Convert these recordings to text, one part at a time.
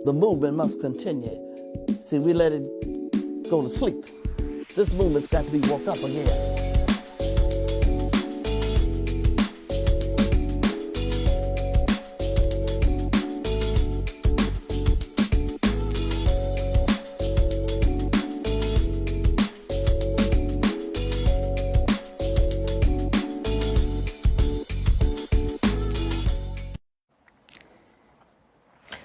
The movement must continue. See, we let it go to sleep. This movement's got to be woke up again.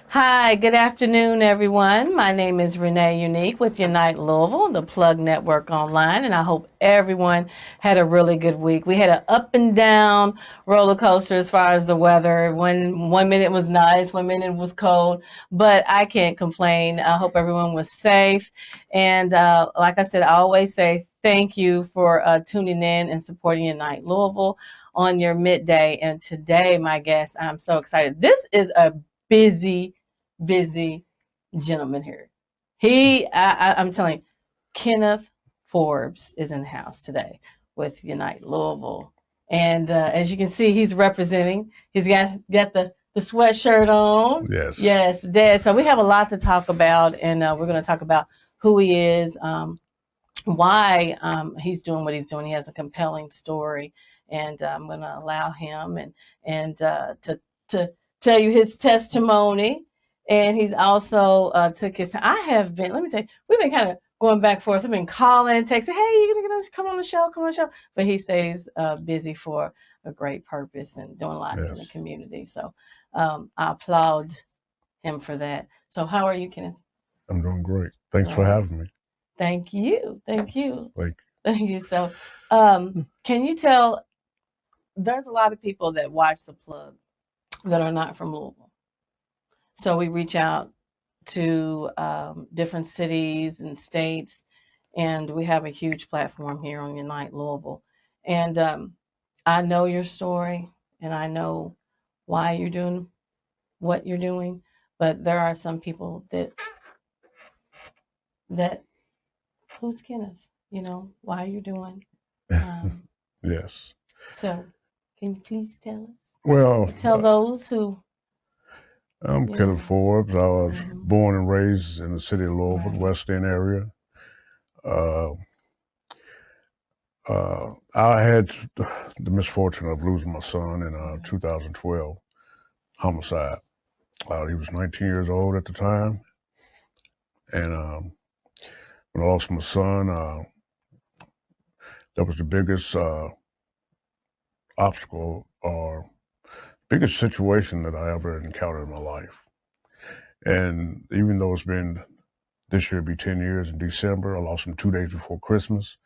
Hi, good afternoon, everyone. My name is Renee Unique with Unite Louisville, the Plug Network Online, and I hope everyone had a really good week. We had an up and down roller coaster as far as the weather. One minute was nice, 1 minute was cold, but I can't complain. I hope everyone was safe. And like I said, I always say thank you for tuning in and supporting Unite Louisville on your midday. And today, my guest, I'm so excited. This is a busy gentleman here. I'm telling you, Kenneth Forbes is in the house today with Unite Louisville. And as you can see, he's representing. He's got the sweatshirt on. Yes. Yes, Dad. So we have a lot to talk about, and we're going to talk about who he is, why he's doing what he's doing. He has a compelling story, and I'm going to allow him and to tell you his testimony. And he's also took his time. Let me tell you, we've been kind of going back and forth. I've been calling, texting, hey, you're going to come on the show. But he stays busy for a great purpose and doing lots in the community. So I applaud him for that. So how are you, Kenneth? I'm doing great. Thanks for having me. Thank you. Thank you. So can you tell, there's a lot of people that watch the Plug that are not from Louisville. So we reach out to different cities and states, and we have a huge platform here on Unite Louisville. And I know your story, and I know why you're doing what you're doing, but there are some people that who's Kenneth? You know, why you're doing. Yes. So can you please tell us? Well, tell those who. I'm Kenneth Forbes. I was born and raised in the city of Louisville, West End area. I had the misfortune of losing my son in 2012, homicide. He was 19 years old at the time. And when I lost my son, that was the biggest obstacle or biggest situation that I ever encountered in my life. And even though it's been, this year be 10 years in December, I lost him 2 days before Christmas.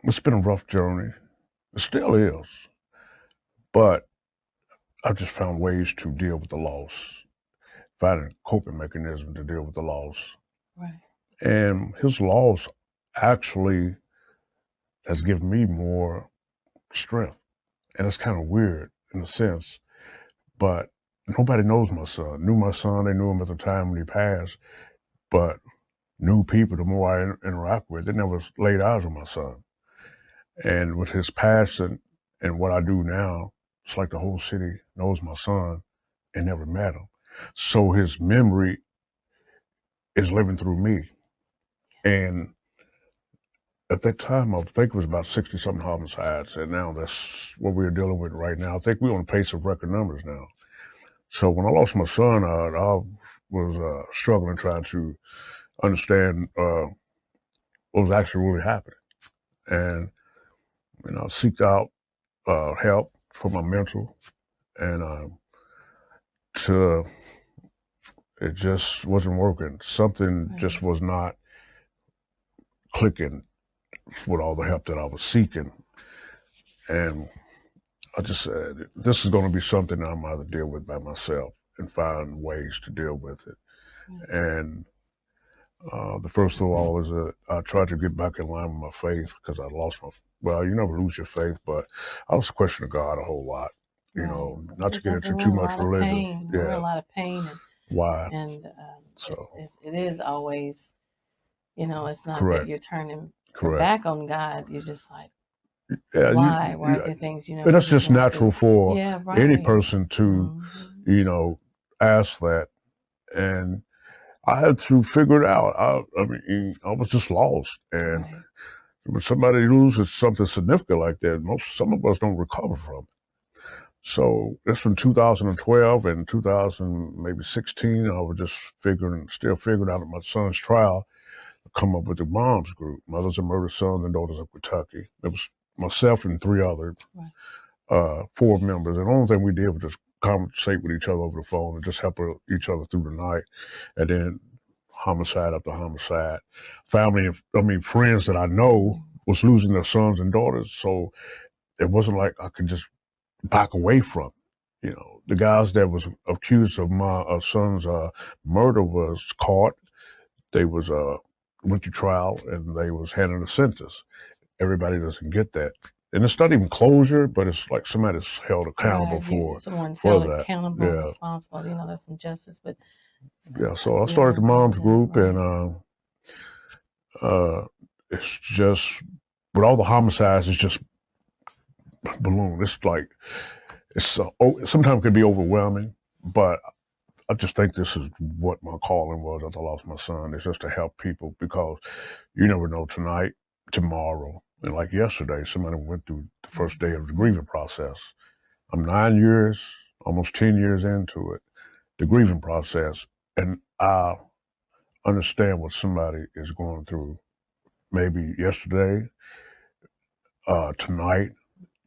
It's been a rough journey. It still is. But I've just found ways to deal with the loss, finding a coping mechanism to deal with the loss. Right. And his loss actually has given me more strength. And it's kind of weird in a sense, but nobody knows my son. Knew my son, they knew him at the time when he passed, but new people, the more I interact with, they never laid eyes on my son. And with his passing and what I do now, it's like the whole city knows my son and never met him. So his memory is living through me. And at that time, I think it was about 60-something homicides, and now that's what we're dealing with right now. I think we're on the pace of record numbers now. So when I lost my son, I was struggling trying to understand what was actually really happening. And I seeked out help for my mental, and it just wasn't working. Something just was not clicking with all the help that I was seeking. And I just said, this is going to be something I'm going to deal with by myself and find ways to deal with it. And the first of all is that I tried to get back in line with my faith because I lost well, you never lose your faith, but I was questioning God a whole lot, not to get into too much religion. We're in a lot of pain. Why? And it is always, it's not that you're turning your back on God. You're just like, why? Why are there things, But that's just natural for any person to, asked that, and I had to figure it out. I mean, I was just lost, and Right. when somebody loses something significant like that, some of us don't recover from it. So that's from 2012 and 2016. I was just still figuring out at my son's trial, come up with the M.O.M.S group, Mothers of Murdered Sons and Daughters of Kentucky. It was myself and three other, four members. And the only thing we did was just conversate with each other over the phone and just help each other through the night. And then homicide after homicide. Friends that I know was losing their sons and daughters. So it wasn't like I could just back away from it. You know, the guys that was accused of my son's murder was caught. They was went to trial and they was handed a sentence. Everybody doesn't get that. And it's not even closure, but it's like somebody's held accountable for someone's for held that. accountable, Yeah. responsible. You know, there's some justice, but Yeah. So I started the M.O.M.S group, right. and it's just with all the homicides, it's just balloon. It's like sometimes it can be overwhelming, but I just think this is what my calling was after I lost my son. It's just to help people, because you never know tonight, tomorrow, and like yesterday, somebody went through the first day of the grieving process. I'm 9 years, almost 10 years into it, the grieving process, and I understand what somebody is going through. Maybe yesterday, tonight,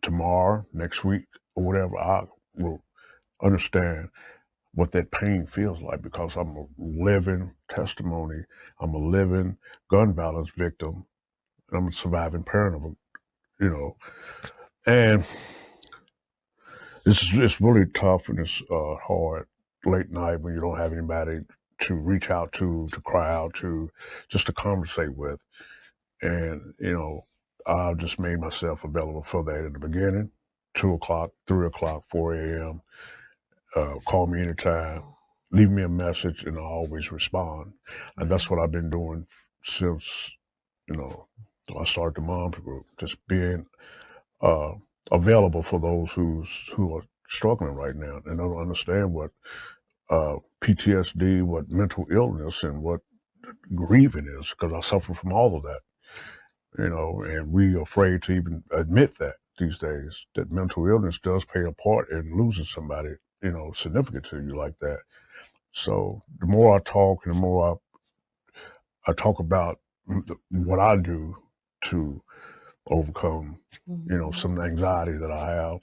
tomorrow, next week, or whatever, I will understand what that pain feels like, because I'm a living testimony. I'm a living gun violence victim, and I'm a surviving parent of and it's really tough, and it's hard late night when you don't have anybody to reach out to cry out to, just to conversate with. And, I just made myself available for that in the beginning, 2 o'clock, 3 o'clock, 4 a.m. Call me anytime, leave me a message, and I always respond. And that's what I've been doing since, I started the M.O.M.S group, just being available for those who are struggling right now and don't understand what PTSD, what mental illness, and what grieving is, because I suffer from all of that. And we are afraid to even admit that these days, that mental illness does play a part in losing somebody, significant to you like that. So the more I talk and the more I talk about what I do to overcome, some anxiety that I have,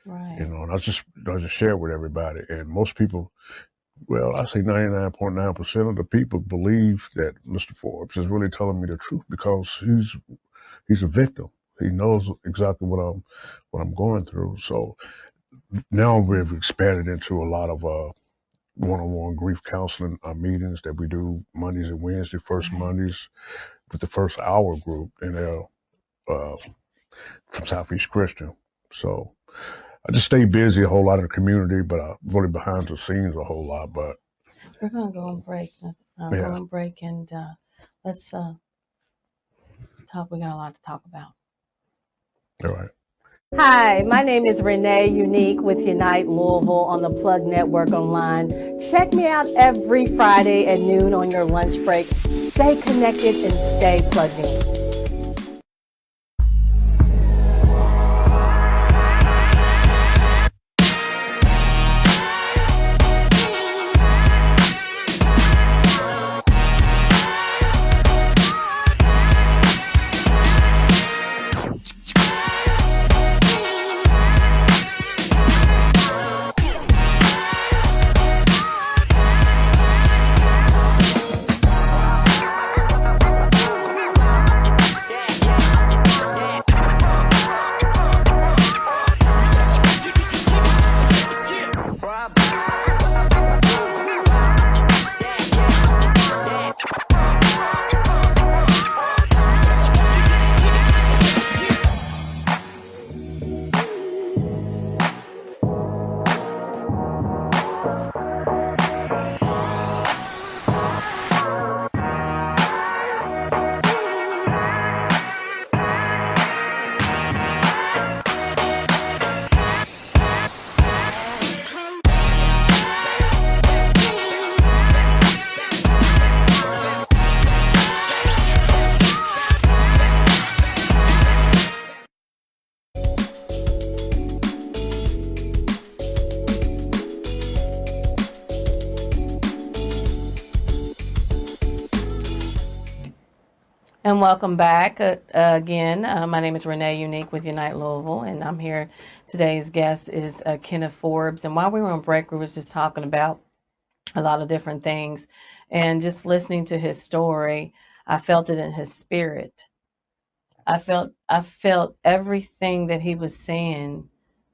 and I just share with everybody. And most people, well, I say 99.9% of the people believe that Mr. Forbes is really telling me the truth, because he's a victim. He knows exactly what I'm going through. So now we've expanded into a lot of one-on-one grief counseling meetings that we do Mondays and Wednesdays, first Mondays with the First Hour group, and they're from Southeast Christian. So I just stay busy a whole lot in the community, but I'm really behind the scenes a whole lot. But we're gonna go on break. Go on break, and let's talk. We got a lot to talk about. All right. Hi, my name is Renee Unique with Unite Louisville on the Plug Network Online. Check me out every Friday at noon on your lunch break. Stay connected and stay plugged in. And welcome back again. My name is Renee Unique with Unite Louisville, and I'm here. Today's guest is Kenneth Forbes. And while we were on break, we was just talking about a lot of different things, and just listening to his story, I felt it in his spirit. I felt everything that he was saying.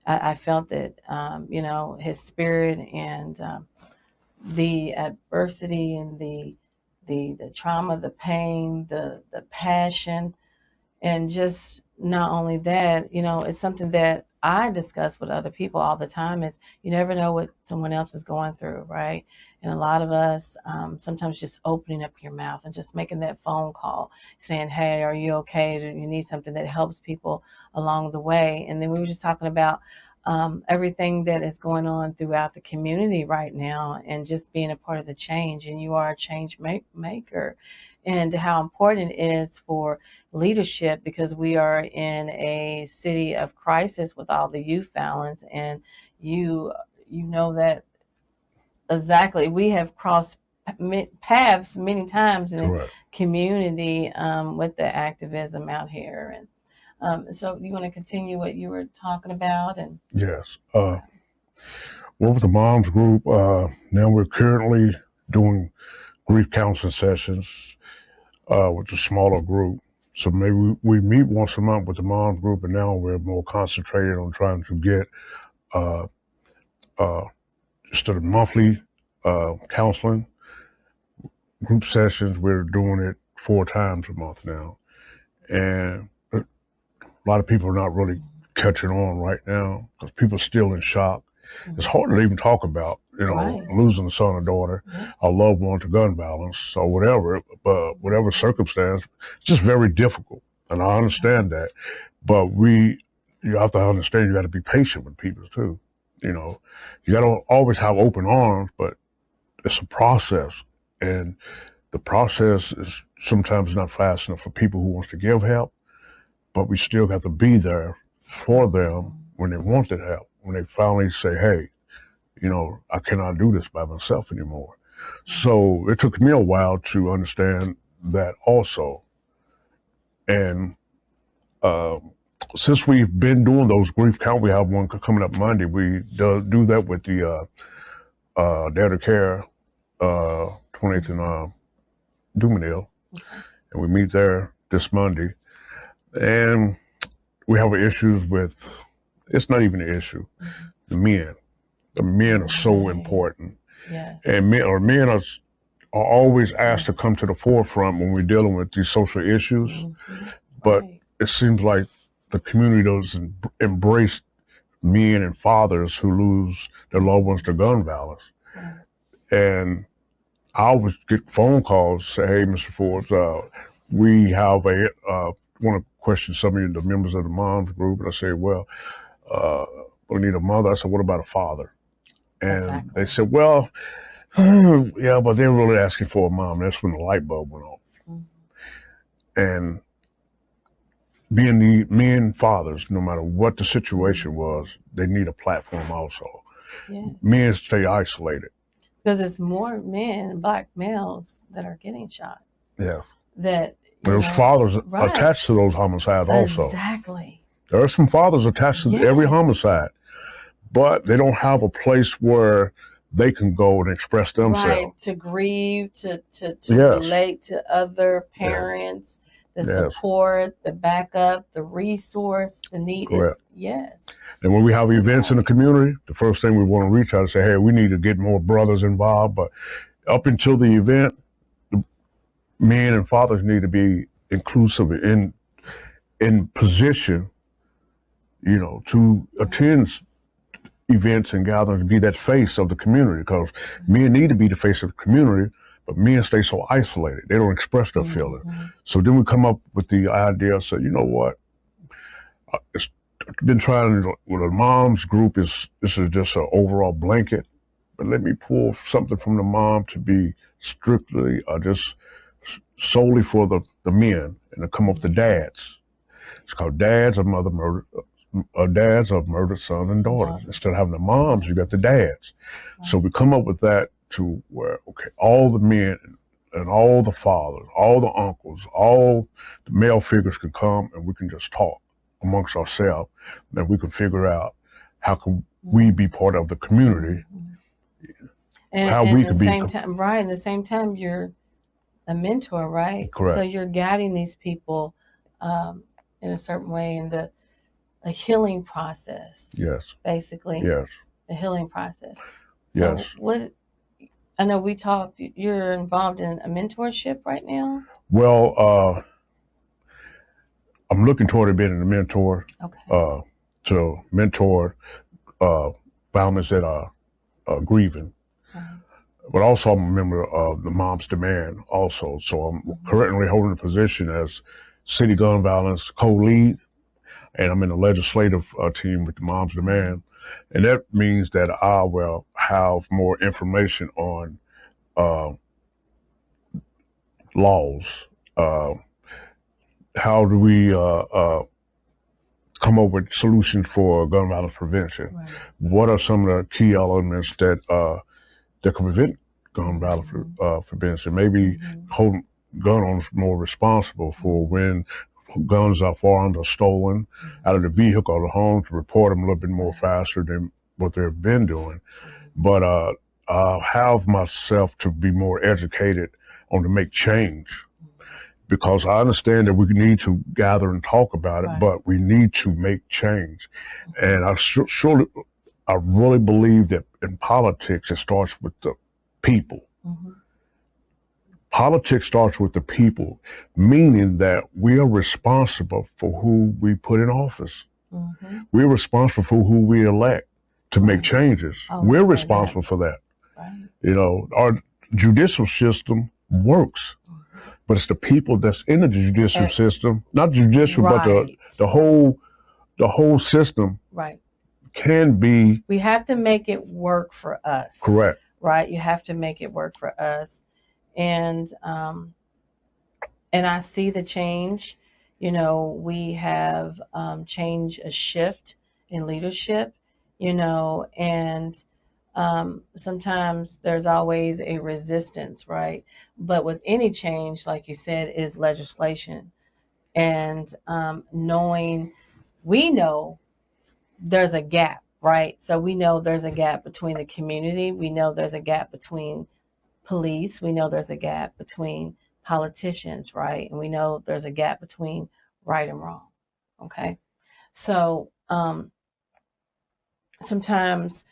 I felt it. His spirit and the adversity and the trauma, the pain, the passion, and just not only that, it's something that I discuss with other people all the time is you never know what someone else is going through, right? And a lot of us, sometimes just opening up your mouth and just making that phone call saying, hey, are you okay? Do you need something that helps people along the way? And then we were just talking about everything that is going on throughout the community right now and just being a part of the change. And you are a change maker, and how important it is for leadership, because we are in a city of crisis with all the youth violence, and you know that exactly. We have crossed paths many times in the Correct. community with the activism out here. And so you want to continue what you were talking about? And Yes. Well, with the moms group, now we're currently doing grief counseling sessions with the smaller group. So maybe we meet once a month with the moms group, and now we're more concentrated on trying to get uh, uh, instead of monthly counseling group sessions, we're doing it 4 times a month now. And a lot of people are not really catching on right now because people are still in shock. It's hard to even talk about, Right. losing a son or daughter, a loved one to gun violence or whatever, but whatever circumstance, it's just very difficult. And I understand that. But you have to understand you got to be patient with people too. You got to always have open arms, but it's a process. And the process is sometimes not fast enough for people who wants to give help, but we still got to be there for them when they want that help, when they finally say, hey, I cannot do this by myself anymore. So it took me a while to understand that also. And since we've been doing those grief count, we have one coming up Monday. We do that with the Dare to Care 20th and Dumanil. And we meet there this Monday. And we have issues with, it's not even an issue, the men. The men are so important. Yes. And men are always asked to come to the forefront when we're dealing with these social issues. But Right. it seems like the community doesn't embrace men and fathers who lose their loved ones to gun violence. And I always get phone calls, say, hey, Mr. Forbes, we have want to question some of the members of the moms group. And I say, well, we need a mother. I said, what about a father? And Exactly. they said, well, yeah, but they're really asking for a mom. That's when the light bulb went on. And being the men fathers, no matter what the situation was, they need a platform also. Yeah. Men stay isolated. Because it's more men, black males, that are getting shot. Yes. That There's fathers right. attached to those homicides also. Exactly. There are some fathers attached to every homicide, but they don't have a place where they can go and express themselves. Right, to grieve, to relate to other parents, the support, the backup, the resource, the need is, yes. And when we have events in the community, the first thing we want to reach out and say, hey, we need to get more brothers involved. But up until the event, the men and fathers need to be inclusive in position, to attend events and gatherings, be that face of the community, because men need to be the face of the community, but men stay so isolated. They don't express their feelings. So then we come up with the idea of saying, you know what? It's been trying with a moms group, this is just an overall blanket, but let me pull something from the mom to be strictly just solely for the men, and to come up with the dads. It's called Dads of Dads of Murdered Sons and Daughters. Instead of having the moms, you got the dads. So we come up with that to where, okay, all the men and all the fathers, all the uncles, all the male figures can come and we can just talk amongst ourselves, and we can figure out how can we be part of the community, and how and we at the can be same time, right? At the same time, you're a mentor, right? correct. So you're guiding these people in a certain way in a healing process. Yes. Basically. Yes. A healing process. So Yes. what? I know we talked. You're involved in a mentorship right now. Well, I'm looking toward being a mentor. Okay. To mentor families that are grieving. Right. But also I'm a member of the M.O.M.S Demand also. So I'm currently holding a position as City Gun Violence co-lead, and I'm in the legislative team with the M.O.M.S Demand. And that means that I will have more information on laws. How do we come up with solutions for gun violence prevention? Right. What are some of the key elements that can prevent gun violence prevention? Maybe holding gun owners more responsible for when guns or firearms are stolen out of the vehicle or the home, to report them a little bit more faster than what they've been doing. But have myself to be more educated on to make change, because I understand that we need to gather and talk about it, but we need to make change. And I really believe that in politics, it starts with the people. Politics starts with the people, meaning that we are responsible for who we put in office. We're responsible for who we elect to make changes. We're responsible for that. You know, our judicial system works, but it's the people that's in the judicial system, not judicial, but the whole system can be. We have to make it work for us. Correct. Right. You have to make it work for us. And I see the change. You know, we have changed, a shift in leadership, you know, and sometimes there's always a resistance, right? But with any change, like you said, is legislation. And we know there's a gap, right? So we know there's a gap between the community. We know there's a gap between police. We know there's a gap between politicians, right? And we know there's a gap between right and wrong. Okay. So sometimes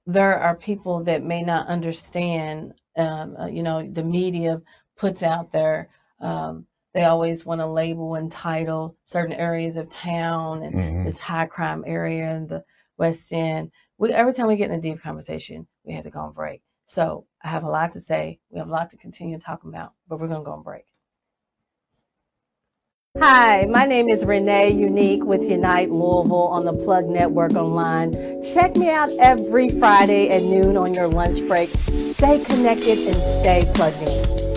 there are people that may not understand, you know, the media puts out there, they always want to label and title certain areas of town and this high crime area in the West End. Every time we get in a deep conversation, we have to go on break. So I have a lot to say. We have a lot to continue talking about, but we're going to go on break. Hi, my name is Renee, Unique with Unite Louisville on the Plug Network Online. Check me out every Friday at noon on your lunch break. Stay connected and stay plugged in.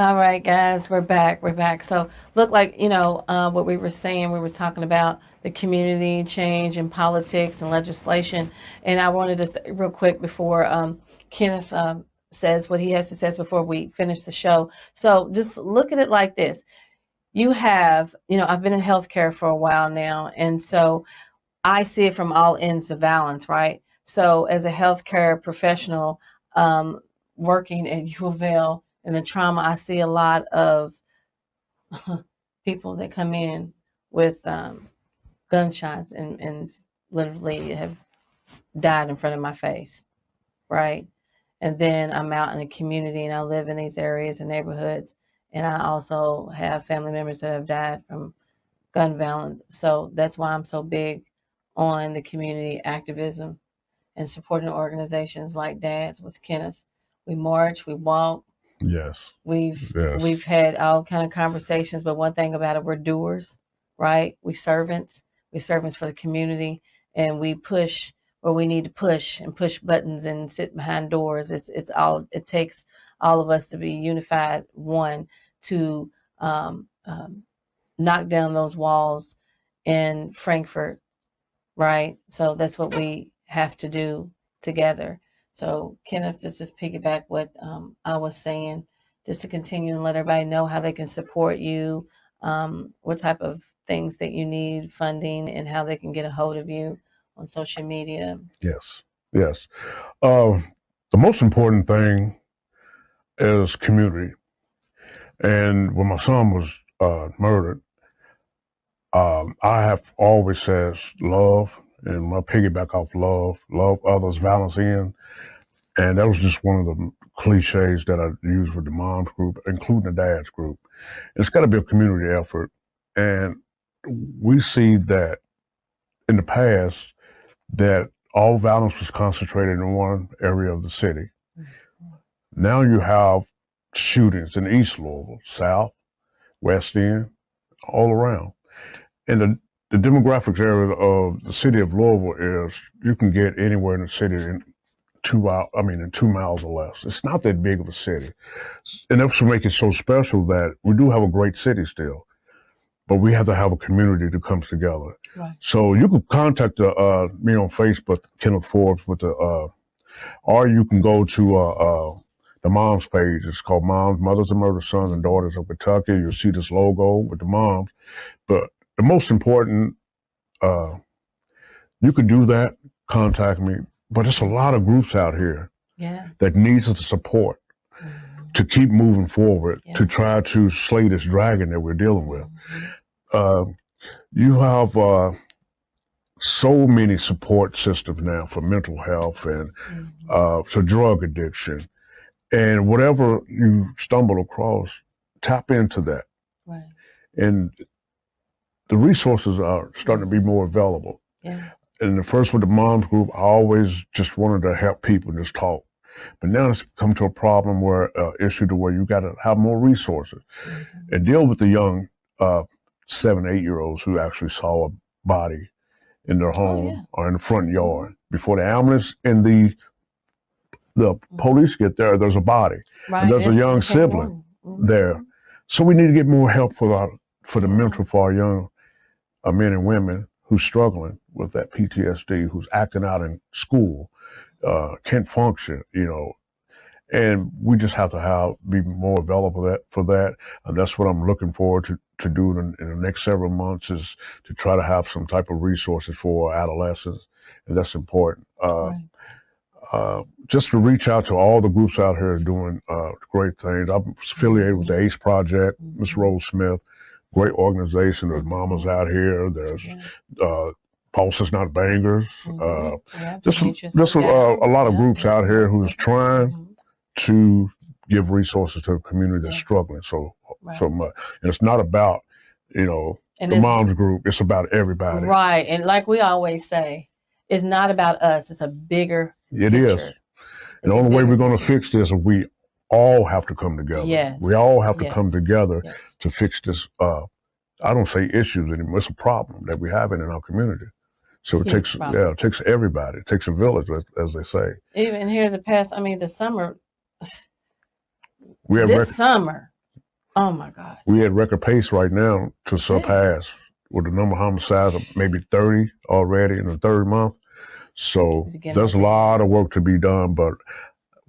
All right, guys, we're back. We're back. So, look, like, what we were saying, we were talking about the community change in politics and legislation. And I wanted to say real quick before Kenneth says what he has to say before we finish the show. So, just look at it like this. You have, I've been in healthcare for a while now. And so I see it from all ends of balance, right? So, as a healthcare professional, working at Louisville in the trauma, I see a lot of people that come in with gunshots and literally have died in front of my face, right? And then I'm out in the community and I live in these areas and neighborhoods. And I also have family members that have died from gun violence. So that's why I'm so big on the community activism and supporting organizations like Dads with Kenneth. We march, we walk. Yes. We've had all kind of conversations, but one thing about it, we're doers, right? We servants for the community, and we push where we need to push and push buttons and sit behind doors. It takes all of us to be unified, one, to knock down those walls in Frankfurt, right? So that's what we have to do together. So Kenneth, just piggyback what I was saying, just to continue and let everybody know how they can support you, what type of things that you need, funding, and how they can get a hold of you on social media. Yes. Yes. The most important thing is community. And when my son was murdered, I have always said love, and my piggyback off love others, violence in. And that was just one of the cliches that I use with the moms group, including the dads group. It's got to be a community effort. And we see that in the past that all violence was concentrated in one area of the city. Mm-hmm. Now you have shootings in East Louisville, South, West End, all around. And the demographics area of the city of Louisville is you can get anywhere in the city in 2 miles or less. It's not that big of a city. And that's what makes it so special that we do have a great city still, but we have to have a community that comes together. Right. So you can contact me on Facebook, Kenneth Forbes, or you can go to the moms page. It's called Moms, Mothers and Murdered Sons and Daughters of Kentucky. You'll see this logo with the moms. But the most important, you can do that, contact me. But there's a lot of groups out here that needs the support to keep moving forward, to try to slay this dragon that we're dealing with. You have so many support systems now for mental health and for drug addiction. And whatever you stumble across, tap into that. Right. And the resources are starting to be more available. Yeah. And the first with the moms group, I always just wanted to help people just talk. But now it's come to a problem issue to where you got to have more resources and deal with the young 7, 8-year-olds who actually saw a body in their home or in the front yard. Before the ambulance and the police get there, there's a body. Right. And there's a young sibling there. So we need to get more help for the mental for our young men and women who's struggling with that PTSD, who's acting out in school, can't function, and we just have to be more available for that. And that's what I'm looking forward to do in the next several months, is to try to have some type of resources for adolescents. And that's important. Just to reach out to all the groups out here doing great things. I'm affiliated with the ACE Project, Miss Rose Smith, great organization. There's mamas out here. There's Pulses Not Bangers. Just a lot of groups out here who's trying to give resources to a community that's struggling so much. And it's not about, the moms group. It's about everybody. Right. And like we always say, it's not about us. It's a bigger It picture. is. And the only way we're going to fix this is we all have to come together. Yes. We all have to come together to fix this. I don't say issues anymore. It's a problem that we have in our community. So it takes everybody. It takes a village, as they say. Even here, the summer. We have summer. Oh my God. We at record pace right now to surpass with the number of homicides of maybe 30 already in the third month. So there's a lot of work to be done, but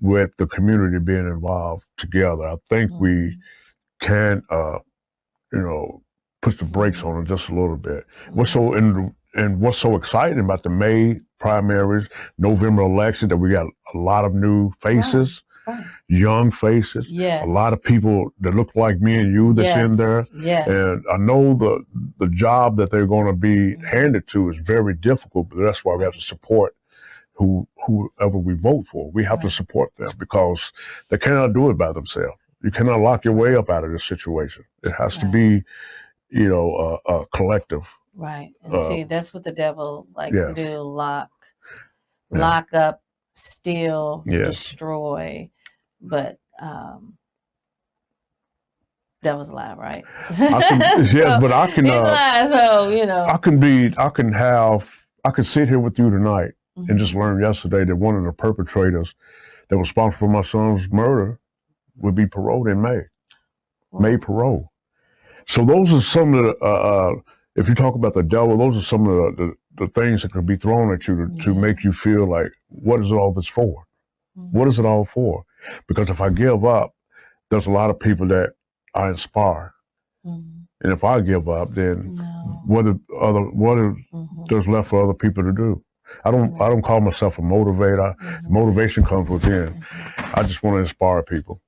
with the community being involved together, I think we can, push the brakes on it just a little bit. What's so exciting about the May primaries, November election, that we got a lot of new faces. Right. Young faces, yes. A lot of people that look like me and you that's in there. Yes. And I know the job that they're going to be handed to is very difficult, but that's why we have to support whoever we vote for. We have to support them because they cannot do it by themselves. You cannot lock your way up out of this situation. It has to be, a collective. Right. And see, that's what the devil likes to do: lock up, steal, destroy. But that was a lie, right? But I can. So I can sit here with you tonight and just learn yesterday that one of the perpetrators that was responsible for my son's murder would be paroled in May. May parole. So those are some of the. If you talk about the devil, those are some of the things that could be thrown at you to make you feel like, what is all this for? What is it all for? Because if I give up, there's a lot of people that I inspire. And if I give up, then what is there's left for other people to do? I don't call myself a motivator. Motivation comes within. I just want to inspire people.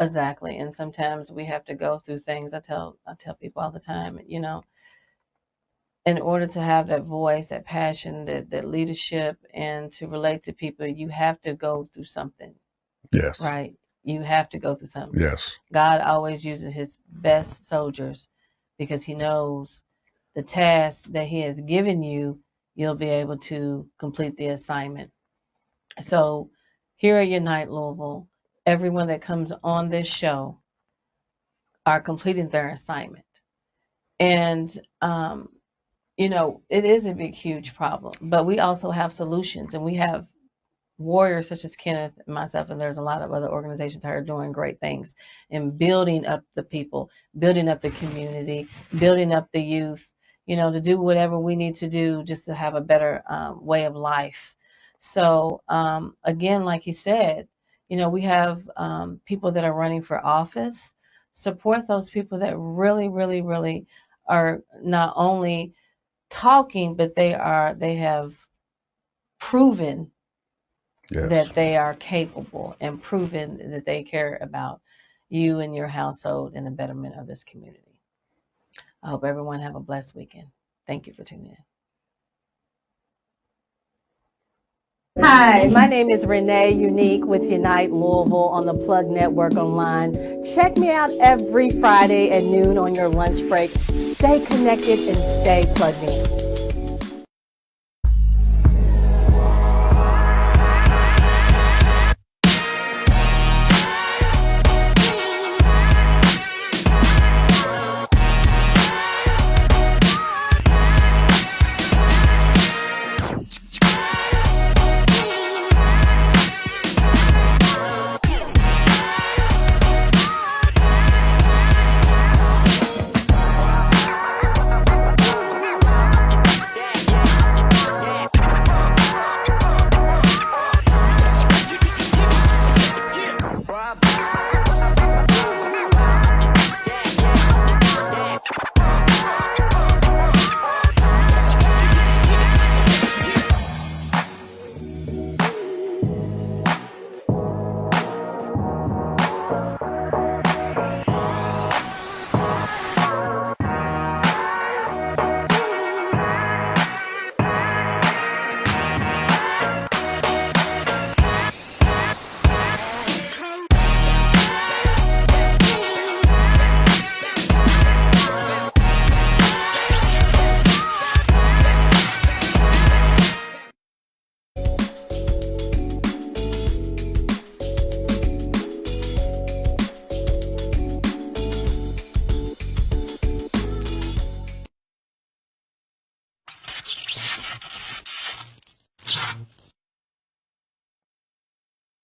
Exactly. And sometimes we have to go through things. I tell people all the time, in order to have that voice, that passion, that leadership, and to relate to people, you have to go through something. Yes. Right. You have to go through something. Yes. God always uses his best soldiers because he knows the task that he has given you, you'll be able to complete the assignment. So here at Unite Louisville, everyone that comes on this show are completing their assignment. And, it is a big, huge problem, but we also have solutions, and we have warriors such as Kenneth and myself, and there's a lot of other organizations that are doing great things in building up the people, building up the community, building up the youth, to do whatever we need to do just to have a better way of life. So again, like you said, we have people that are running for office. Support those people that really, really, really are not only talking, but they have proven that they are capable and proven that they care about you and your household and the betterment of this community. I hope everyone have a blessed weekend. Thank you for tuning in. Hi, my name is Renee, Unique with Unite Louisville on the Plug Network Online. Check me out every Friday at noon on your lunch break. Stay connected and stay plugged in.